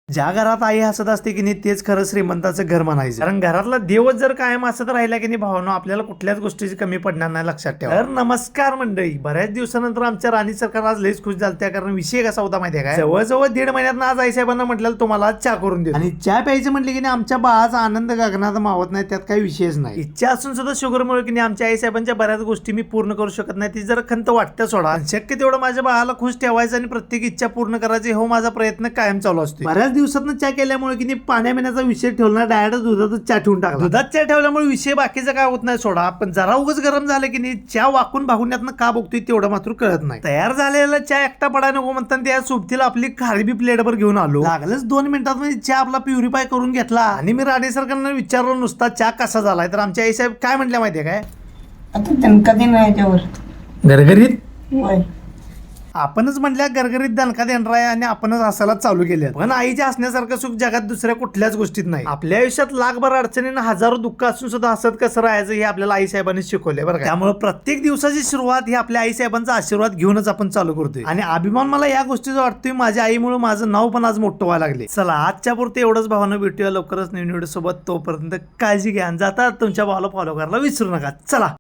ज्या घरात आई हसत असते की नाही तेच खरं श्रीमंताचं घर म्हणायचं. कारण घरातला देवच जर कायम हसत राहिला की नाही भावना, आपल्याला कुठल्याच गोष्टीची कमी पडणार नाही, लक्षात ठेवा. तर नमस्कार मंडळी, बऱ्याच दिवसानंतर आमच्या राणी सरकार आज लईच खुश झालत्या. कारण विषय कसा होता माहितीये काय, जवळजवळ 1.5 महिन्यात आज आईसाहेबांना म्हटलं तुम्हाला आज चहा करून देतो. आणि चहा प्यायचं म्हटलं की नाही आमच्या बाळाचा आनंद गगनात मावत नाही, त्यात काही विषयच नाही. इच्छा असून सुद्धा शुगरमुळे की नाही आमच्या आईसाहेबांच्या बऱ्याच गोष्टी मी पूर्ण करू शकत नाही. ती जरा खंत वाटतं सोडा. शक्य तेवढं माझ्या बाळाला खुश ठेवायचं आणि प्रत्येक इच्छा पूर्ण करायची, हो माझा प्रयत्न कायम चालू असतो. बऱ्याच दिवसातनं चहा केल्यामुळे की नाही पाण्या पिण्याचा विषय ठेवला, डायरेक्ट दुधातच चहा ठेवून टाकला. दुधात चहा ठेवल्यामुळे विषय बाकीचा काय होत नाही सोडा, पण जरा उगाच गरम झालं की नाही चहा वाकून भागून का बघतोय तेवढं मात्र कळत नाही. तयार झालेला चहा एकटा पडाय नको म्हणताना त्या सोबतीला आपली खारबी प्लेटवर घेऊन आलो. लागलंच 2 मिनिटात म्हणजे चहा आपला प्युरिफाय करून घेतला. आणि मी राणे सरकारनं विचारलं नुसता चहा कसा झालाय, तर आमच्या आई साहेब काय म्हटल्या माहितीये काय, आता दणका देणार याच्यावर गरगरीत. होय. आपणच म्हटल्या गरगरीत दणका देणार आहे आणि आपणच हसायला चालू केलं. पण आईच्या हसण्यासारखं सुख जगात दुसऱ्या कुठल्याच गोष्टीत नाही. आपल्या आयुष्यात लाखभर अडचणींना हजारो दुःख असून सुद्धा हसत कसं राहायचं हे आपल्याला आई साहेबांनी शिकवलंय बरं का. त्यामुळे प्रत्येक दिवसाची सुरुवात ही आपल्या आई साहेबांचा आशीर्वाद घेऊनच आपण चालू करतोय. आणि अभिमान मला या गोष्टीचा वाटतोय, माझ्या आईमुळे माझं नाव पण आज मोठं व्हायला लागले. चला आजच्या पुरते एवढंच, भावानं भेटूया लवकरच नवीन व्हिडिओ सोबत. तोपर्यंत काळजी घ्या आणि जाता तुमच्या भावाला फॉलो करायला विसरू नका. चला.